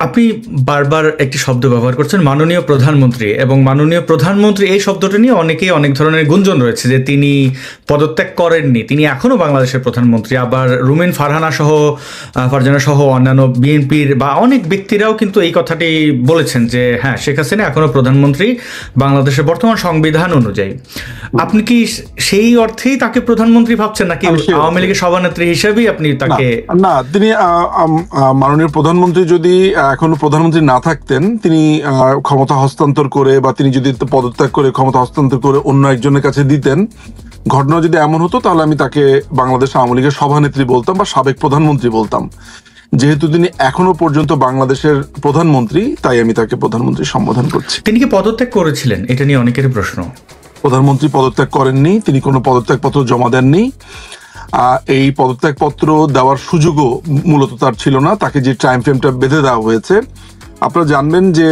আপনি বারবার একটি শব্দ ব্যবহার করছেন মাননীয় প্রধানমন্ত্রী, এবং মাননীয় প্রধানমন্ত্রী এই শব্দটা নিয়ে অনেকেই অনেক ধরনের গুঞ্জন রয়েছে যে তিনি পদত্যাগ করেননি, তিনি এখনও বাংলাদেশের প্রধানমন্ত্রী। আবার রুমিন ফারজানা সহ অন্যান্য বিএনপির বা অনেক ব্যক্তিরাও কিন্তু এই কথাটি বলেছেন যে হ্যাঁ, শেখ হাসিনা এখনও প্রধানমন্ত্রী বাংলাদেশের বর্তমান সংবিধান অনুযায়ী। আপনি কি সেই অর্থেই তাকে প্রধানমন্ত্রী ভাবছেন, নাকি আওয়ামী লীগের সভানেত্রী হিসেবেই আপনি তাকে? না, তিনি মাননীয় প্রধানমন্ত্রী যদি এখনো প্রধানমন্ত্রী না থাকতেন, তিনি ক্ষমতা হস্তান্তর করে বা তিনি যদি পদত্যাগ করে ক্ষমতা হস্তান্তর করে অন্য একজনের কাছে দিতেন, ঘটনা যদি এমন হতো, তাহলে আমি তাকে বাংলাদেশ আওয়ামী লীগের সভানেত্রী বলতাম বা সাবেক প্রধানমন্ত্রী বলতাম। যেহেতু তিনি এখনো পর্যন্ত বাংলাদেশের প্রধানমন্ত্রী, তাই আমি তাকে প্রধানমন্ত্রী সম্বোধন করছি। তিনি কি পদত্যাগ করেছিলেন, এটা নিয়ে অনেকের প্রশ্ন। প্রধানমন্ত্রী পদত্যাগ করেননি, তিনি কোনো পদত্যাগপত্র জমা দেননি। এই পদত্যাগপত্র দেওয়ার সুযোগও মূলত তার ছিল না, তাকে যে টাইম ফ্রেমটা বেঁধে দেওয়া হয়েছে। আপনারা জানবেন যে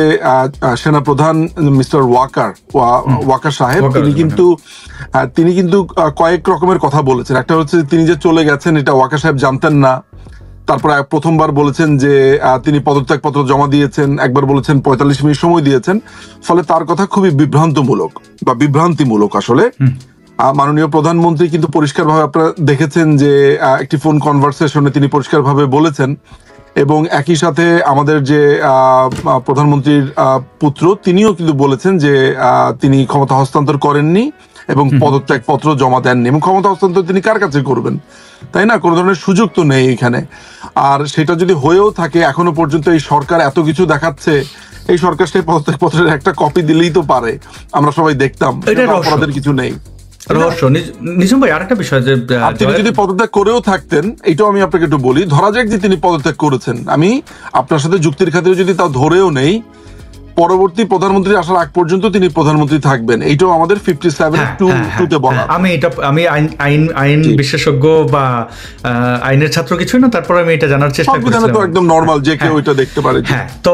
সেনাপ্রধান মিস্টার ওয়াকার সাহেব, তিনি কিন্তু কয়েক রকমের কথা বলেছেন। একটা হচ্ছে তিনি যে চলে গেছেন এটা ওয়াকার সাহেব জানতেন না। তারপরে প্রথমবার বলেছেন যে তিনি পদত্যাগপত্র জমা দিয়েছেন, একবার বলেছেন 45 মিনিট সময় দিয়েছেন। ফলে তার কথা খুবই বিভ্রান্তিমূলক আসলে। মাননীয় প্রধানমন্ত্রী কিন্তু পরিষ্কারভাবে আপনারা দেখেছেন যে একটি ফোন কনভারসেশনে তিনি পরিষ্কারভাবে বলেছেন, এবং একই সাথে আমাদের যে প্রধানমন্ত্রীর পুত্র, তিনিও কিন্তু বলেছেন যে তিনি ক্ষমতা হস্তান্তর করেননি এবং পদত্যাগপত্র জমা দেননি। এবং ক্ষমতা হস্তান্তর তিনি কার কাছে করবেন, তাই না? কোনো ধরনের সুযোগ তো নেই এখানে। আর সেটা যদি হয়েও থাকে, এখনো পর্যন্ত এই সরকার এত কিছু দেখাচ্ছে, এই সরকার সেই পদত্যাগপত্রের একটা কপি দিলেই তো পারে, আমরা সবাই দেখতাম, অপরাধের কিছু নেই। নিজম ভাই, আরেকটা বিষয় যে তিনি যদি পদত্যাগ করেও থাকতেন, এটাও আমি আপনাকে একটু বলি, ধরা যাক যে তিনি পদত্যাগ করেছেন, আমি আপনার সাথে যুক্তির খাতিরে যদি তা ধরেও নেই, পরবর্তী প্রধানমন্ত্রী আসার আগ পর্যন্ত তিনি প্রধানমন্ত্রী থাকবেন, এইটাও আমাদের 57(2)তে বলা। আমি আইন বিশেষজ্ঞ বা আইনের ছাত্র কিছুই না, তারপর আমি এটা জানার চেষ্টা করছিলাম। তো একদম নরমাল, যে কেউ এটা দেখতে পারে। হ্যাঁ, তো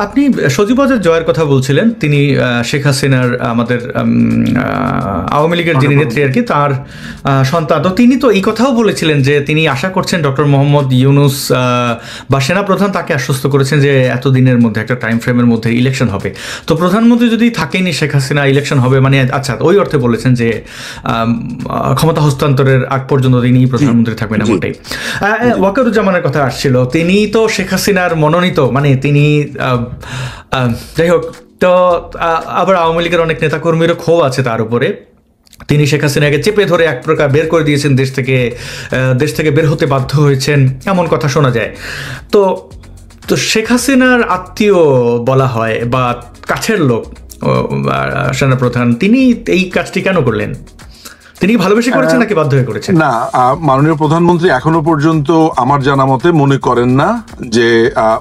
আপনি সজীবদের জয়ের কথা বলছিলেন, তিনি শেখ হাসিনার, আমাদের আওয়ামী লীগের যিনি নেত্রী আর কি, তার সন্তান। তো তিনি তো এই কথাও বলেছিলেন যে তিনি আশা করছেন ডক্টর মোহাম্মদ ইউনূস বা সেনাপ্রধান তাকে আশ্বস্ত করেছেন যে এতদিনের মধ্যে, একটা টাইম ফ্রেমের মধ্যে ইলেকশন হবে। তো প্রধানমন্ত্রী যদি থাকেনি শেখ হাসিনা, ইলেকশন হবে মানে, আচ্ছা ওই অর্থে বলেছেন যে ক্ষমতা হস্তান্তরের আগ পর্যন্ত তিনি প্রধানমন্ত্রী থাকবেন এমনটাই। ওয়াকারুজ্জামানের কথা আসছিল, তিনি তো শেখ হাসিনার মনোনীত, মানে তিনি যাই হোক। তো আবার আওয়ামী লীগের অনেক নেতাকর্মীরও ক্ষোভ আছে তার উপরে। তিনি শেখ হাসিনাকে চেপে ধরে এক প্রকার বের করে দিয়েছেন দেশ থেকে বের হতে বাধ্য হয়েছেন, এমন কথা শোনা যায়। তো শেখ হাসিনার আত্মীয় বলা হয় বা কাছের লোক সেনাপ্রধান, তিনি এই কাজটি কেন করলেন? তিনি ভালোবেসে করেছেন নাকি বাধ্য হয়ে করেছেন? না, মাননীয় প্রধানমন্ত্রী এখনো পর্যন্ত আমার জানা মতে মনে করেন না যে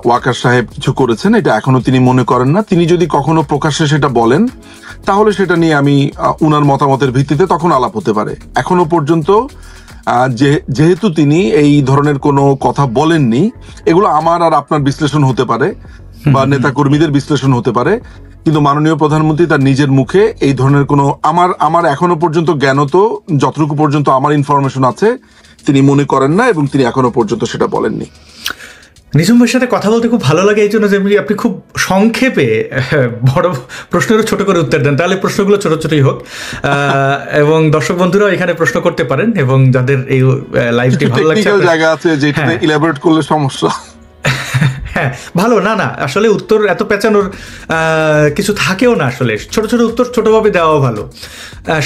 ওয়াকার সাহেব কিছু করেছেন, এটা এখনো তিনি মনে করেন না। তিনি যদি কখনো প্রকাশ্যে সেটা বলেন, তাহলে সেটা নিয়ে আমি উনার মতামতের ভিত্তিতে তখন আলাপ হতে পারে। এখনো পর্যন্ত যেহেতু তিনি এই ধরনের কোনো কথা বলেননি, এগুলো আমার আর আপনার বিশ্লেষণ হতে পারে বা নেতাকর্মীদের বিশ্লেষণ হতে পারে, কিন্তু মাননীয় প্রধানমন্ত্রী তার নিজের মুখে এই ধরনের কোনো, আমার এখনো পর্যন্ত জ্ঞানত, যতটুকু পর্যন্ত আমার ইনফরমেশন আছে, তিনি মনে করেন না এবং তিনি এখনো পর্যন্ত সেটা বলেননি। নিজম ভাইয়ের সাথে কথা বলতে খুব ভালো লাগে এই জন্য যে আপনি খুব সংক্ষেপে বড় প্রশ্নেরও ছোট করে উত্তর দেন, তাহলে প্রশ্নগুলো ছোট ছোটই হোক এবং দর্শক বন্ধুরাও এখানে প্রশ্ন করতে পারেন, এবং যাদের এই লাইভটি ভালো লাগছে, জায়গা আছে যেটাতে ইলাবোরেট করলে সমস্যা। হ্যাঁ, ভালো না, আসলে উত্তর এত পেঁচানোর কিছু থাকেও না, আসলে ছোট ছোট উত্তর ছোটভাবে দেওয়াও ভালো।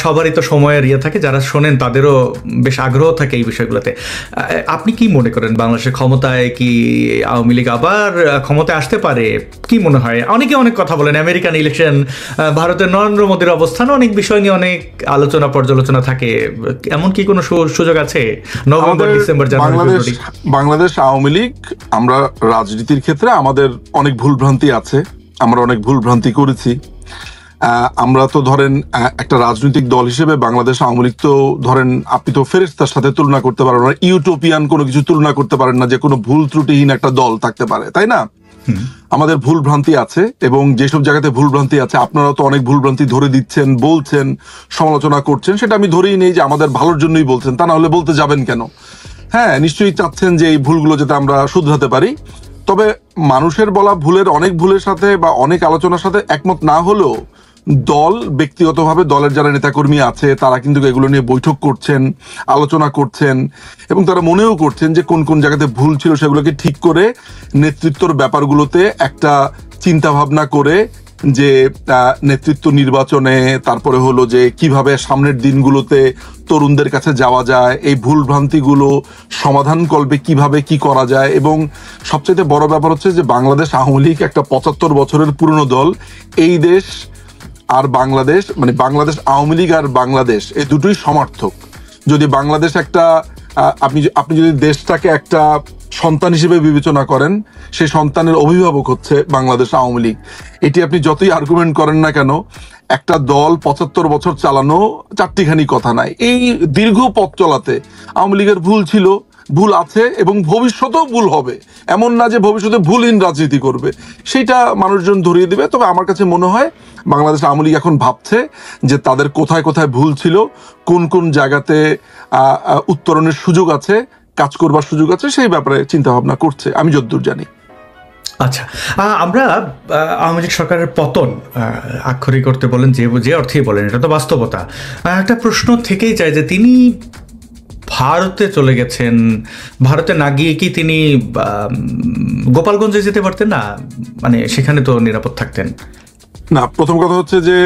সবারই তো সময়ের থাকে, যারা শোনেন তাদেরও বেশ আগ্রহ থাকে এই বিষয়গুলোতে। আপনি কি মনে করেন, বাংলাদেশের ক্ষমতায় কি আওয়ামী লীগ আবার ক্ষমতায় আসতে পারে? কি মনে হয়? অনেকে অনেক কথা বলেন, আমেরিকান ইলেকশন, ভারতের নরেন্দ্র মোদীর অবস্থান, অনেক বিষয় নিয়ে অনেক আলোচনা পর্যালোচনা থাকে। এমন কি কোনো সুযোগ আছে নভেম্বর, ডিসেম্বর, জানুয়ারি? বাংলাদেশ আওয়ামী লীগ, আমরা রাজনীতির ক্ষেত্রে আমাদের অনেক ভুলভ্রান্তি আছে, আমরা অনেক ভুলভ্রান্তি করেছি। আমরা তো ধরেন একটা রাজনৈতিক দল হিসেবে বাংলাদেশ আওয়ামী লীগ তো ধরেন, আপনি তো ফেরেশতার সাথে তুলনা করতে পারেন না, ইউটোপিয়ান কোনো কিছু তুলনা করতে পারেন না যে কোনো ভুল ত্রুটিহীন একটা দল থাকতে পারে, তাই না? আমাদের ভুল ভ্রান্তি আছে, এবং যেসব জায়গাতে ভুল ভ্রান্তি আছে আপনারা তো অনেক ভুল ভ্রান্তি ধরে দিচ্ছেন, বলছেন, সমালোচনা করছেন, সেটা আমি ধরেই নেই যে আমাদের ভালোর জন্যই বলছেন, তা না হলে বলতে যাবেন কেন? হ্যাঁ, নিশ্চয়ই চাচ্ছেন যে এই ভুলগুলো যাতে আমরা শুধরাতে পারি। তবে মানুষের বলা অনেক ভুলের সাথে বা অনেক আলোচনার সাথে একমত না হলেও দল ব্যক্তিগতভাবে দলের যারা নেতাকর্মী আছে তারা কিন্তু এগুলো নিয়ে বৈঠক করছেন, আলোচনা করছেন এবং তারা মনেও করছেন যে কোন কোন জায়গাতে ভুল ছিল সেগুলোকে ঠিক করে নেতৃত্বর ব্যাপারগুলোতে একটা চিন্তা ভাবনা করে যে নেতৃত্ব নির্বাচনে, তারপরে হলো যে কিভাবে সামনের দিনগুলোতে তরুণদের কাছে যাওয়া যায়, এই ভুল ভ্রান্তিগুলো সমাধান কল্পে কিভাবে কি করা যায়। এবং সবচেয়ে বড় ব্যাপার হচ্ছে যে বাংলাদেশ আওয়ামী লীগ একটা 75 বছরের পুরনো দল। এই দেশ আর বাংলাদেশ, মানে বাংলাদেশ আওয়ামী লীগ আর বাংলাদেশ এই দুটোই সমার্থক। যদি বাংলাদেশ একটা আপনি যদি দেশটাকে একটা সন্তান হিসেবে বিবেচনা করেন, সেই সন্তানের অভিভাবক হচ্ছে বাংলাদেশ আওয়ামী লীগ। এটি আপনি যতই আর্গুমেন্ট করেন না কেন, একটা দল 75 বছর চালানো চারটিখানি কথা নাই। এই দীর্ঘ পথ চলাতে আওয়ামী লীগের ভুল ছিল, ভুল আছে এবং ভবিষ্যতেও ভুল হবে। এমন না যে ভবিষ্যতে ভুলহীন রাজনীতি করবে, সেটা মানুষজন ধরিয়ে দেবে। তবে আমার কাছে মনে হয় বাংলাদেশ আওয়ামী লীগ এখন ভাবছে যে তাদের কোথায় কোথায় ভুল ছিল, কোন কোন জায়গাতে উত্তরণের সুযোগ আছে, কাজ করবার সুযোগ আছে, সেই ব্যাপারে চিন্তা ভাবনা করছে আমি যতদূর জানি। আচ্ছা, আমরা আওয়ামী লীগ সরকারের পতন আক্ষরিক করতে বলেন, যে অর্থেই বলেন, এটা তো বাস্তবতা। একটা প্রশ্ন থেকেই যায় যে তিনি ভারতে চলে গেছেন, ভারতে না গিয়ে কি তিনি গোপালগঞ্জে যেতে পারতেন না? মানে সেখানে তো নিরাপদ থাকতেন না। প্রথম কথা হচ্ছে যে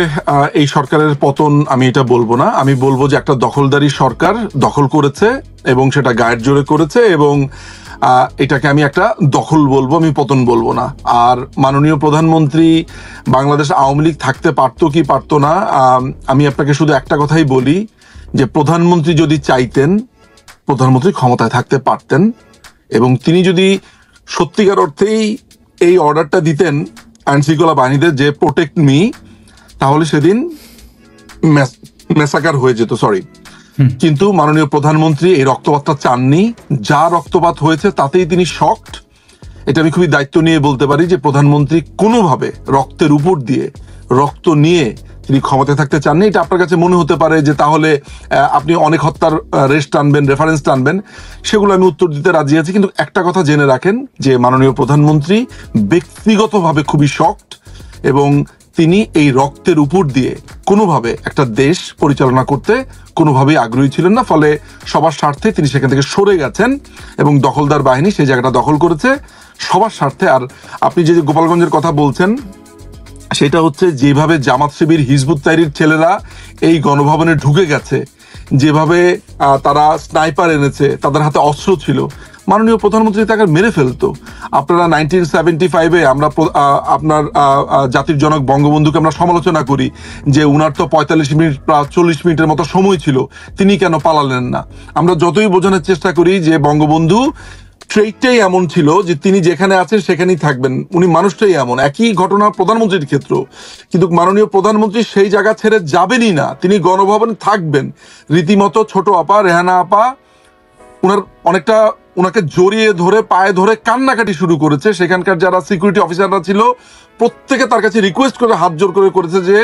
এই সরকারের পতন আমি এটা বলবো না, আমি বলবো যে একটা দখলদারি সরকার দখল করেছে এবং সেটা গায়ের জোরে করেছে, এবং এটাকে আমি একটা দখল বলবো, আমি পতন বলবো না। আর মাননীয় প্রধানমন্ত্রী বাংলাদেশ আওয়ামী লীগ থাকতে পারতো কি পারতো না, আমি আপনাকে শুধু একটা কথাই বলি যে প্রধানমন্ত্রী যদি চাইতেন, প্রধানমন্ত্রী ক্ষমতায় থাকতে পারতেন, এবং তিনি যদি সত্যিকার অর্থেই এই অর্ডারটা দিতেন আইনশৃঙ্খলা বাহিনীদের যে প্রোটেক্ট মি, তাহলে সেদিন মেসাকার হয়ে যেত। কিন্তু মাননীয় প্রধানমন্ত্রী এই রক্তপাতটা চাননি। যা রক্তপাত হয়েছে তাতেই তিনি শকড। এটা আমি খুবই দায়িত্ব নিয়ে বলতে পারি যে প্রধানমন্ত্রী কোনোভাবে রক্তের উপর দিয়ে রক্ত নিয়ে তিনি ক্ষমতায় থাকতে চাননি। এটা আপনার কাছে মনে হতে পারে যে তাহলে আপনি অনেক হত্যার রেফারেন্স টানবেন, সেগুলো আমি উত্তর দিতে রাজি আছি। কিন্তু একটা কথা জেনে রাখেন যে মাননীয় প্রধানমন্ত্রী ব্যক্তিগতভাবে খুবই শকড, এবং তিনি এই রক্তের উপর দিয়ে কোনোভাবে একটা দেশ পরিচালনা করতে কোনোভাবেই আগ্রহী ছিলেন না। ফলে সবার স্বার্থে তিনি সেখান থেকে সরে গেছেন এবং দখলদার বাহিনী সেই জায়গাটা দখল করেছে সবার স্বার্থে। আর আপনি যে গোপালগঞ্জের কথা বলছেন, সেটা হচ্ছে যেভাবে জামাত শিবির, হিজবুত তাহরীর ছেলেরা এই গণভবনে ঢুকে গেছে, যেভাবে তারা স্নাইপার এনেছে, তাদের হাতে অস্ত্র ছিল, মাননীয় প্রধানমন্ত্রী তাকে মেরে ফেলতো। আপনারা 1975-এ আমরা আপনার জাতির জনক বঙ্গবন্ধুকে আমরা সমালোচনা করি যে উনার তো 45 মিনিট 40 মিনিটের মতো সময় ছিল, তিনি কেন পালালেন না। আমরা যতই বোঝানোর চেষ্টা করি যে বঙ্গবন্ধু ট্রেডটাই এমন ছিল যে তিনি যেখানে আছেন সেখানেই থাকবেন, উনি মানুষটাই এমন। একই ঘটনা প্রধানমন্ত্রীর ক্ষেত্র, কিন্তু মাননীয় প্রধানমন্ত্রী সেই জায়গা ছেড়ে যাবেনই না, তিনি গণভবনে থাকবেন। রীতিমতো ছোট আপা, রেহানা আপা অনেকটা ওনাকে জড়িয়ে ধরে পায়ে ধরে কান্নাকাটি শুরু করেছে। সেখানকার যারা সিকিউরিটি অফিসাররা ছিল প্রত্যেকে তার কাছে রিকোয়েস্ট করে হাত জোর করে করেছে যে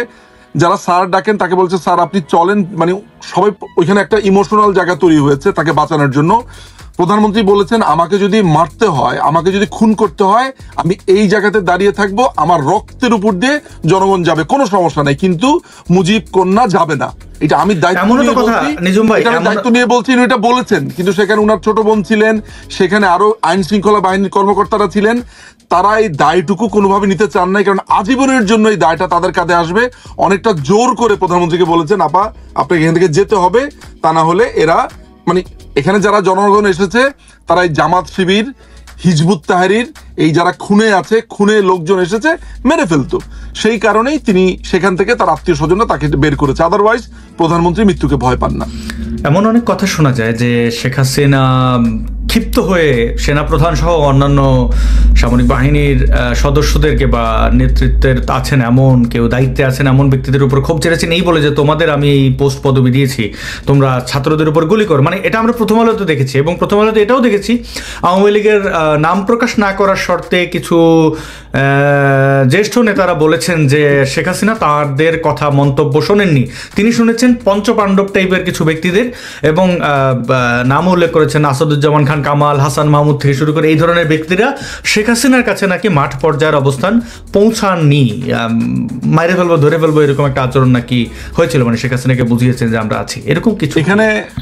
যারা স্যার ডাকেন তাকে বলছে স্যার আপনি চলেন, মানে সবাই ওইখানে একটা ইমোশনাল জায়গা তৈরি হয়েছে তাকে বাঁচানোর জন্য। প্রধানমন্ত্রী বলেছেন আমাকে যদি মারতে হয়, আমাকে যদি খুন করতে হয়, আমি এই জায়গাতে দাঁড়িয়ে থাকবো, আমার রক্তের উপর দিয়ে জনগণ যাবে, কোনো সমস্যা নাই, কিন্তু মুজিব কন্যা যাবে না। এটা আমি দায়িত্ব নিয়ে বলছি, এটা বলেছেন। কিন্তু সেখানে উনার ছোট বোন ছিলেন, সেখানে আরো আইন শৃঙ্খলা বাহিনীর কর্মকর্তারা ছিলেন, তারা এই দায়টুকু কোনোভাবে নিতে চান নাই, কারণ আজীবনের জন্য এই দায়টা তাদের কাঁধে আসবে। অনেকটা জোর করে প্রধানমন্ত্রীকে বলেছেন আপা আপনাকে এখান থেকে যেতে হবে, তা না হলে এরা, মানে এখানে যারা জনগণ এসেছে তারা এই জামাত শিবির, হিজবুত তাহরীর, এই যারা খুনে আছে, খুনে লোকজন এসেছে মেরে ফেলতো। সেই কারণেই তিনি সেখান থেকে তার আত্মীয় স্বজনরা তাকে বের করেছে। আদারওয়াইজ প্রধানমন্ত্রী মৃত্যুকে ভয় পান না। এমন অনেক কথা শোনা যায় যে শেখ হাসিনা ক্ষিপ্ত হয়ে সেনাপ্রধান সহ অন্যান্য সামরিক বাহিনীর সদস্যদেরকে বা নেতৃত্বের আছেন এমন কেউ, দায়িত্বে আছেন এমন ব্যক্তিদের উপর ক্ষোভ ছেড়েছেন, এই বলে যে তোমাদের আমি এই পোস্ট পদবি দিয়েছি, তোমরা ছাত্রদের উপর গুলি করো। মানে এটা আমরা প্রথম আলোতে দেখেছি, এবং প্রথম আলোতে এটাও দেখেছি আওয়ামী লীগের নাম প্রকাশ না করার শর্তে কিছু জ্যেষ্ঠ নেতারা বলেছেন যে শেখ হাসিনা তাদের কথা মন্তব্য শোনেননি, তিনি শুনেছেন পঞ্চপাণ্ডব টাইপের কিছু ব্যক্তিদের, এবং নাম উল্লেখ করেছেন আসাদুজ্জামান খান কামাল, হাসান মাহমুদ থেকে শুরু করে এই ধরনের ব্যক্তিরা শেখ হাসিনার কাছে নাকি মাঠ পর্যায়ের অবস্থান পৌঁছাননি, মাইরে ফেলবো ধরে ফেলবো এরকম একটা আচরণ নাকি হয়েছিল, মানে শেখ হাসিনাকে বুঝিয়েছেন যে আমরা আছি, এরকম কিছু।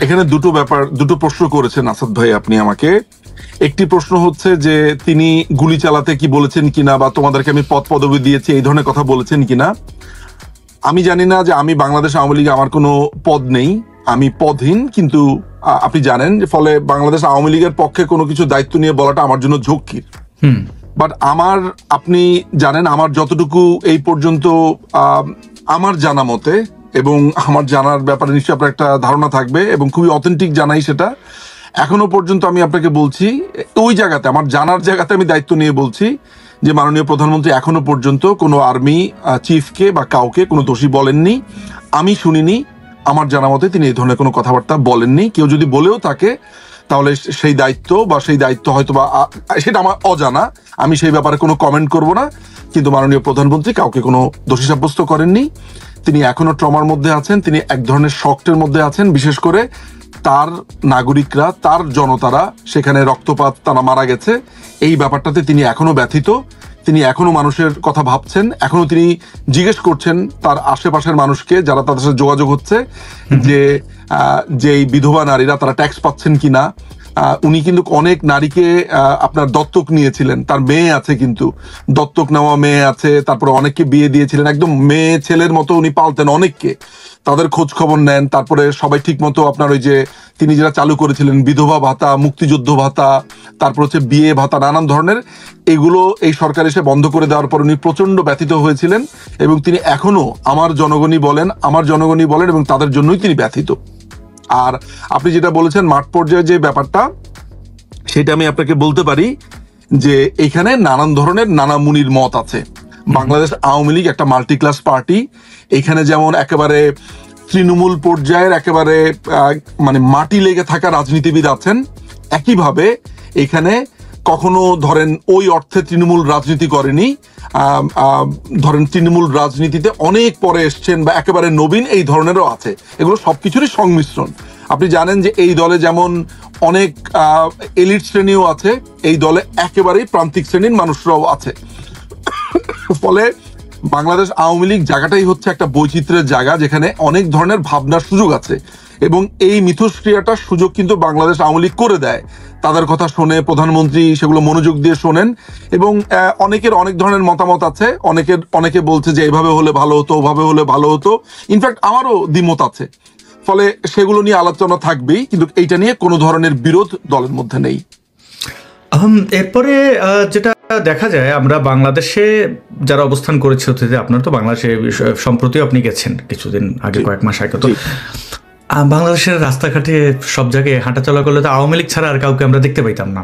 এখানে দুটো প্রশ্ন করেছেন আসাদ ভাই আপনি আমাকে। একটি প্রশ্ন হচ্ছে যে তিনি গুলি চালাতে কি বলেছেন কিনা, বা তোমাদেরকে আমি পদ পদবি দিয়েছি এই ধরনের কথা বলেছেন কিনা। আমি জানি না, যে আমি বাংলাদেশ আওয়ামী লীগে আমার কোনো পদ নেই, আমি পদহীন, কিন্তু আপনি জানেন, ফলে বাংলাদেশ আওয়ামী লীগের পক্ষে কোনো কিছু দায়িত্ব নিয়ে বলাটা আমার জন্য ঝক্কির। বাট আপনি জানেন, আমার যতটুকু এই পর্যন্ত আমার জানা মতে, এবং আমার জানার ব্যাপারে নিশ্চয়ই আপনার একটা ধারণা থাকবে, এবং খুবই অথেন্টিক জানাই সেটা, এখনো পর্যন্ত আমি আপনাকে বলছি, ওই জায়গাতে আমার জানার জায়গাতে আমি দায়িত্ব নিয়ে বলছি যে মাননীয় প্রধানমন্ত্রী এখনো পর্যন্ত কোনো আর্মি চিফকে বা কাউকে কোনো দোষী বলেননি, আমি শুনিনি, আমার জানা মতে তিনি এই ধরনের কোনো কথাবার্তা বলেননি। কেউ যদি বলেও থাকে তাহলে সেই দায়িত্ব হয়তো বা সেটা আমার অজানা, আমি সেই ব্যাপারে কোনো কমেন্ট করব না। কিন্তু মাননীয় প্রধানমন্ত্রী কাউকে কোনো দোষী সাব্যস্ত করেননি। তিনি এখনো ট্রমার মধ্যে আছেন, তিনি এক ধরনের শক্টের মধ্যে আছেন, বিশেষ করে তার নাগরিকরা, তার জনতারা সেখানে রক্তপাত তারা মারা গেছে, এই ব্যাপারটাতে তিনি এখনো ব্যথিত। তিনি এখনো মানুষের কথা ভাবছেন, এখনো তিনি জিজ্ঞেস করছেন তার আশেপাশের মানুষকে যারা তাদের সাথে যোগাযোগ হচ্ছে যে এই বিধবা নারীরা তারা ট্যাক্স পাচ্ছেন কিনা। উনি কিন্তু অনেক নারীকে আপনার দত্তক নিয়েছিলেন, তার মেয়ে আছে, কিন্তু দত্তক নেওয়া মেয়ে আছে, তারপরে অনেককে বিয়ে দিয়েছিলেন, একদম মেয়ে ছেলের মতো উনি পালতেন অনেককে, তাদের খোঁজ খবর নেন। তারপরে সবাই ঠিক মতো আপনার ওই যে তিনি যেটা চালু করেছিলেন বিধবা ভাতা, মুক্তিযুদ্ধ ভাতা, তারপর হচ্ছে বিয়ে ভাতা, নানান ধরনের, এগুলো এই সরকার এসে বন্ধ করে দেওয়ার পর উনি প্রচন্ড ব্যথিত হয়েছিলেন, এবং তিনি এখনো আমার জনগণই বলেন এবং তাদের জন্যই তিনি ব্যথিত। আর আপনি যেটা বলেছেন মাঠ পর্যায়ে যে ব্যাপারটা, সেটা আমি আপনাকে বলতে পারি যে এখানে নানান ধরনের নানা মুনির মত আছে। বাংলাদেশ আওয়ামী লীগ একটা মাল্টি ক্লাস পার্টি, এখানে যেমন একেবারে তৃণমূল পর্যায়ের একেবারে মানে মাটি লেগে থাকা রাজনীতিবিদ আছেন, একইভাবে এখানে কখনো ধরেন ওই অর্থে তৃণমূল রাজনীতি করেনি, ধরেন তৃণমূল রাজনীতিতে অনেক পরে এসছেন বা একেবারে নবীন, এই ধরনেরও আছে। এগুলো সবকিছুরই সংমিশ্রণ। আপনি জানেন যে এই দলে যেমন অনেক এলিট শ্রেণীও আছে, এই দলে একেবারেই প্রান্তিক শ্রেণীর মানুষরাও আছে। ফলে বাংলাদেশ আওয়ামী লীগ জায়গাটাই হচ্ছে একটা বৈচিত্র্যের জায়গা, যেখানে অনেক ধরনের ভাবনার সুযোগ আছে, এবং এই মিথস্ক্রিয়াটার সুযোগ কিন্তু বাংলাদেশ আওয়ামী লীগ করে দেয়। তাদের কথা শোনে প্রধানমন্ত্রী, সেগুলো মনোযোগ দিয়ে শোনেন, এবং অনেকের অনেক ধরনের মতামত আছে। অনেকে বলছে যে এইভাবে হলে ভালো হতো, ওভাবে হলে ভালো হতো, ইনফ্যাক্ট আমারও দ্বিমত আছে। ফলে সেগুলো নিয়ে আলোচনা থাকবেই, কিন্তু এইটা নিয়ে কোনো ধরনের বিরোধ দলের মধ্যে নেই। এরপরে যেটা দেখা যায়, আমরা বাংলাদেশে যারা অবস্থান করেছে, হচ্ছে যে আপনার তো বাংলাদেশে সম্প্রতি আপনি গেছেন কিছুদিন আগে, কয়েক মাস আগে, তো বাংলাদেশের রাস্তাঘাটে সব জায়গায় হাঁটা চলা করলে তো আওয়ামী লীগ ছাড়া আর কাউকে আমরা দেখতে পাইতাম না।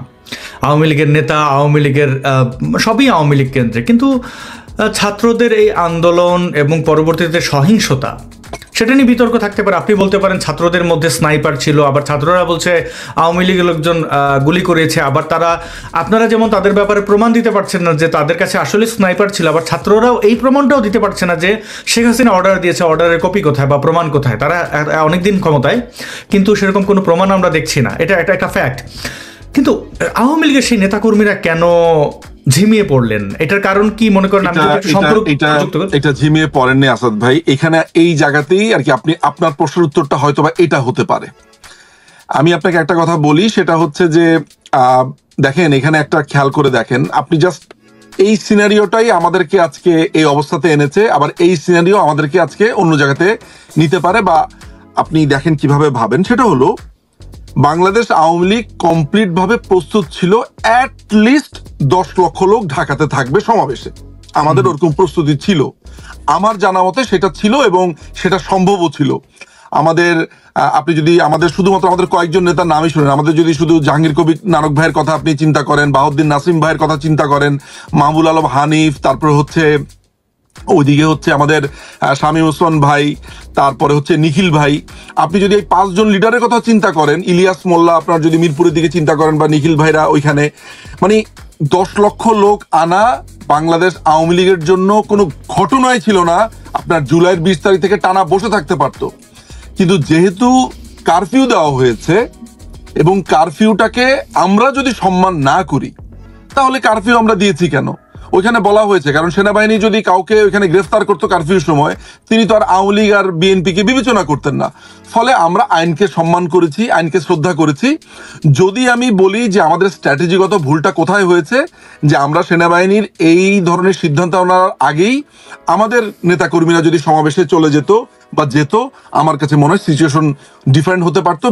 আওয়ামী লীগের নেতা, আওয়ামী লীগের সবই আওয়ামী লীগ কেন্দ্রে, কিন্তু ছাত্রদের এই আন্দোলন এবং পরবর্তীতে সহিংসতা, সেটা নিয়ে বিতর্ক থাকতে পারে। আপনি বলতে পারেন ছাত্রদের মধ্যে স্নাইপার ছিল, আবার ছাত্ররা বলছে আওয়ামী লীগের লোকজন গুলি করেছে, আবার আপনারা যেমন তাদের ব্যাপারে প্রমাণ দিতে পারছেন না যে তাদের কাছে আসলে স্নাইপার ছিল, আবার ছাত্ররাও এই প্রমাণটাও দিতে পারছে না যে শেখ হাসিনা অর্ডার দিয়েছে, অর্ডারের কপি কোথায় বা প্রমাণ কোথায়। তারা অনেকদিন ক্ষমতায়, কিন্তু সেরকম কোনো প্রমাণ আমরা দেখছি না, এটা একটা ফ্যাক্ট। কিন্তু আওয়ামী লীগের সেই নেতাকর্মীরা কেন ঝিমিয়ে পড়লেন? এটার কারণ কি মনে করেন? এটা ঝিমিয়ে পড়েননি আসাদ ভাই, এখানে এই জায়গাতেই আর কি আপনি আপনার প্রশ্নের উত্তরটা হয়তো বা এটা হতে পারে। আমি আপনাকে একটা কথা বলি, সেটা হচ্ছে যে দেখেন, এখানে একটা খেয়াল করে দেখেন, আপনি জাস্ট এই সিনারিওটাই আমাদেরকে আজকে এই অবস্থাতে এনেছে, আবার এই সিনারিও আমাদেরকে আজকে অন্য জায়গাতে নিতে পারে, বা আপনি দেখেন কিভাবে ভাবেন। সেটা হলো বাংলাদেশ আওয়ামী লীগ কমপ্লিট ভাবে প্রস্তুত ছিল অ্যাট লিস্ট 10 লক্ষ লোক ঢাকাতে থাকবে সমাবেশে, আমাদের ওরকম প্রস্তুতি ছিল, আমার জানা মতে সেটা ছিল, এবং সেটা সম্ভবও ছিল। আপনি যদি শুধুমাত্র আমাদের কয়েকজন নেতার নামই শুনেন, আমাদের যদি শুধু জাহাঙ্গীর কবির নানক ভাইয়ের কথা আপনি চিন্তা করেন, বাহাউদ্দিন নাসিম ভাইয়ের কথা চিন্তা করেন, মাহবুল আলম হানিফ, তারপরে হচ্ছে ওইদিকে হচ্ছে আমাদের শামীম ওসমান ভাই, তারপরে হচ্ছে নিখিল ভাই। আপনি যদি এই 5 জন লিডারের কথা চিন্তা করেন, ইলিয়াস মোল্লা আপনার যদি মিরপুরের দিকে চিন্তা করেন, বা নিখিল ভাইরা ওইখানে, মানে 10 লক্ষ লোক আনা বাংলাদেশ আওয়ামী লীগের জন্য কোনো ঘটনাই ছিল না। আপনার জুলাইয়ের 20 তারিখ থেকে টানা বসে থাকতে পারতো, কিন্তু যেহেতু কারফিউ দেওয়া হয়েছে এবং কারফিউটাকে আমরা যদি সম্মান না করি, তাহলে কারফিউ আমরা দিয়েছি কেন? ওইখানে বলা হয়েছে কারণ সেনাবাহিনী যদি কাউকে ওইখানে গ্রেফতার করতো কারফিউর সময়, তিনি তো আর আওয়ামী লীগ আর বিএনপিকে বিবেচনা করতেন না। ফলে আমরা আইনকে সম্মান করেছি, আইনকে শ্রদ্ধা করেছি। যদি আমি বলি যে আমাদের স্ট্র্যাটেজিগত ভুলটা কোথায় হয়েছে, যে আমরা সেনাবাহিনীর এই ধরনের সিদ্ধান্ত নেওয়ার আগেই আমাদের নেতাকর্মীরা যদি সমাবেশে চলে যেত বা যেত, আমার কাছে মনে হয় সিচুয়েশন ডিফারেন্ট হতে পারতো।